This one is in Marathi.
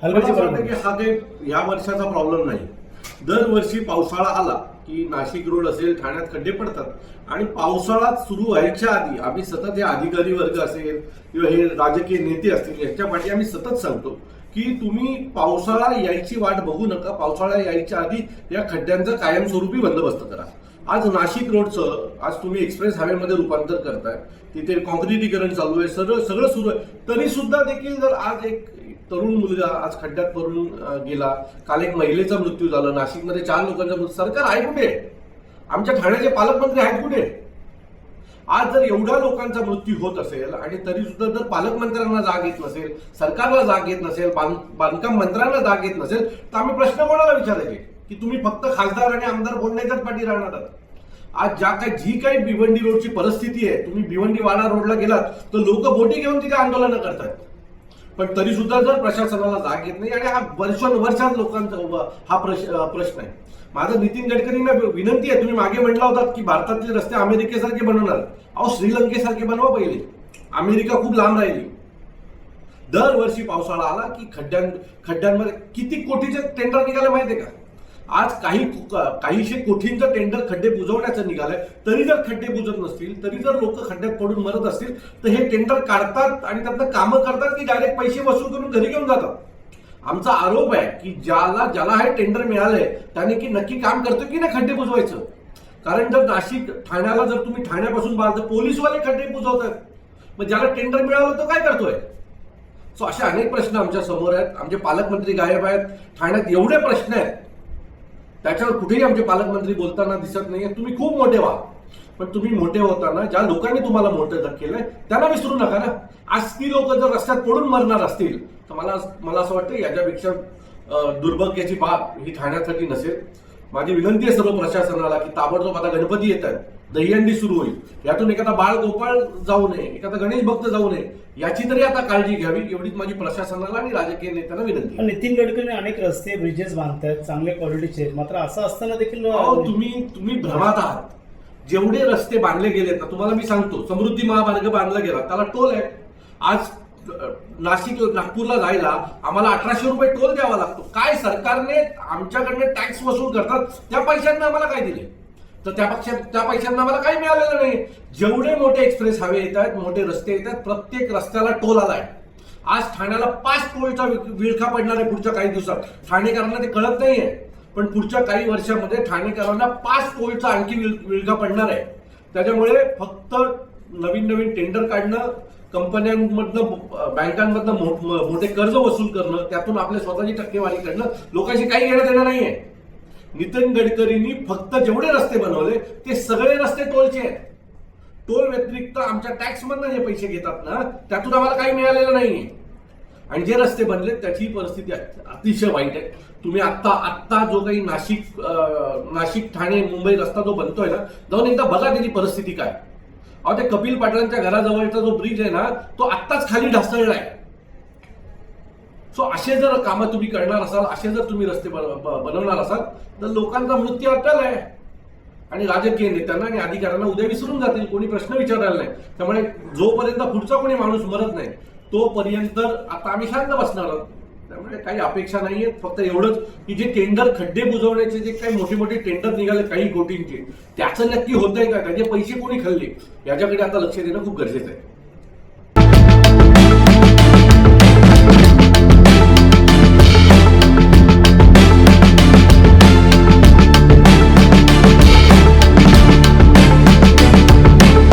की हा काही या वर्षाचा प्रॉब्लेम नाही. दरवर्षी पावसाळा आला की नाशिक रोड असेल, ठाण्यात खड्डे पडतात आणि पावसाळा सुरू व्हायच्या आधी आम्ही सतत हे अधिकारी वर्ग असेल किंवा हे राजकीय नेते असतील यांच्या पाठी आम्ही सतत सांगतो की तुम्ही पावसाळा यायची वाट बघू नका, पावसाळा यायच्या आधी या खड्ड्यांचा कायमस्वरूपी बंदोबस्त करा. आज नाशिक रोडचं आज तुम्ही एक्सप्रेस हायवेमध्ये रूपांतर करताय, तिथे कॉन्क्रिटीकरण चालू आहे, सगळं सुरू आहे, तरी सुद्धा देखील जर आज एक तरुण मुलगा आज खड्ड्यात पडून गेला, काल एक महिलेचा मृत्यू झाला, नाशिकमध्ये 4 लोकांचा मृत्यू, सरकार आहे कुठे? आमच्या ठाण्याचे पालकमंत्री आहेत कुठे? आज जर एवढ्या लोकांचा मृत्यू होत असेल आणि तरी सुद्धा जर पालकमंत्र्यांना जाग येत नसेल, सरकारला जाग येत नसेल, बांधकाम मंत्र्यांना जाग येत नसेल, तर आम्ही प्रश्न कोणाला विचारायचे की तुम्ही फक्त खासदार आणि आमदार बोलण्याच्याच पाठी राहणार आहात? आज जी काही भिवंडी रोडची परिस्थिती आहे, तुम्ही भिवंडी वाडा रोडला गेलात तर लोक बोटी घेऊन तिथे आंदोलनं करतात, पण तरी सुद्धा जर प्रशासनाला जाग येत नाही आणि हा वर्षानुवर्षात लोकांचा हा प्रश्न आहे. माझं नितीन गडकरींना विनंती आहे, तुम्ही मागे म्हटला होतात की भारतातले रस्ते अमेरिकेसारखे बनवणार. अहो, श्रीलंकेसारखे बनवा पहिले. अमेरिका खूप लांब राहिली. दरवर्षी पावसाळा आला की खड्ड्यांमध्ये किती कोटीचे टेंडर निघाले माहितीये का? आज काहीशे कोटींचं टेंडर खड्डे बुजवण्याचं निघालंय, तरी जर खड्डे बुजत नसतील, तरी जर लोक खड्ड्यात पडून मरत असतील तर हे टेंडर काढतात आणि त्यातनं कामं करतात की डायरेक्ट पैसे वसूल करून घरी घेऊन जातात. आमचा आरोप आहे की ज्याला हे टेंडर मिळालंय त्याने की नक्की काम करतो की नाही खड्डे बुजवायचं. कारण जर नाशिक ठाण्याला जर तुम्ही ठाण्यापासून पाहाल तर पोलीसवाले खड्डे बुजवतात, मग ज्याला टेंडर मिळालं तो काय करतोय? सो असे अनेक प्रश्न आमच्या समोर आहेत. आमचे पालकमंत्री गायब आहेत. ठाण्यात एवढे प्रश्न आहेत, त्याच्यावर कुठेही आमचे पालकमंत्री बोलताना दिसत नाहीये. तुम्ही खूप मोठे व्हा, पण तुम्ही मोठे होताना ज्या लोकांनी तुम्हाला मोठं केलंय त्यांना विसरू नका ना. आज ती लोक जर रस्त्यात पडून मरणार असतील तर मला असं वाटतं याच्यापेक्षा दुर्भाग्याची बाब ही ठाण्यासाठी नसेल. माझी विनंती आहे सर्व प्रशासनाला की ताबडतोब आता गणपती येत आहेत, दहीहंडी सुरू होईल, यातून एखादा बाळ गोपाळ जाऊ नये, एखादा गणेश भक्त जाऊ नये, याची तरी आता काळजी घ्यावी, एवढीच माझी प्रशासनाला आणि राजकीय नेत्यांना विनंती. नितीन गडकरी अनेक रस्ते ब्रिजेस बांधतायत, चांगल्या क्वालिटीचे, मात्र असं असताना देखील तुम्ही भ्रमात आहात. जेवढे रस्ते बांधले गेलेत ना, तुम्हाला मी सांगतो, समृद्धी महामार्ग बांधला गेला त्याला टोल आहे. आज नागपूरला जायला आम्हाला 1800 रुपये टोल द्यावा लागतो. काय सरकारने आमच्याकडनं टॅक्स वसूल करतात, त्या पैशांना आम्हाला काय दिले? तर त्या पैशांना आम्हाला काही मिळालेलं नाही. जेवढे मोठे एक्सप्रेस हायवे येत आहेत, मोठे रस्ते येत आहेत, प्रत्येक रस्त्याला टोल आलाय. आज ठाण्याला 5 टोलचा विळखा पडणार आहे पुढच्या काही दिवसात. ठाणेकरांना ते कळत नाहीये, पण पुढच्या काही वर्षामध्ये ठाणेकरांना 5 टोलचा आणखी विळखा पडणार आहे. त्याच्यामुळे फक्त नवीन टेंडर काढणं, कंपन्यांमधनं बँकांमधनं मोठे कर्ज वसूल करणं, त्यातून आपल्या स्वतःची टक्केवारी करणं लोकांशी काही घेणं देणं नाहीये. नितीन गडकरींनी फक्त जेवढे रस्ते बनवले ते सगळे रस्ते टोलचे आहेत. टोल व्यतिरिक्त आमच्या टॅक्स मधनं जे पैसे घेतात ना, त्यातून आम्हाला काही मिळालेलं नाहीये. आणि जे रस्ते बनले त्याची परिस्थिती अतिशय वाईट आहे. तुम्ही आत्ता जो काही नाशिक ठाणे मुंबई रस्ता जो बनतोय ना, जाऊन एकदा बघा त्याची परिस्थिती काय. अहो, ते कपिल पाटलांच्या घराजवळचा जो ब्रिज आहे ना, तो आत्ताच खाली ढासळलाय. सो असे जर कामं तुम्ही करणार असाल, असे जर तुम्ही रस्ते बनवणार असाल तर लोकांचा मृत्यू अटल आहे आणि राजकीय नेत्यांना आणि अधिकाऱ्यांना उद्या विसरून जातील, कोणी प्रश्न विचारायला नाही. त्यामुळे जोपर्यंत पुढचा कोणी माणूस मरत नाही तोपर्यंत आता आम्ही शांत बसणार आहोत. त्यामुळे काही अपेक्षा नाहीये. फक्त एवढंच की जे टेंडर खड्डे बुजवण्याचे जे काही मोठे टेंडर निघाले काही कोटींचे, त्याचं नक्की होतंय का, त्याचे पैसे कोणी खाल्ले, याच्याकडे आता लक्ष देणं खूप गरजेचं आहे.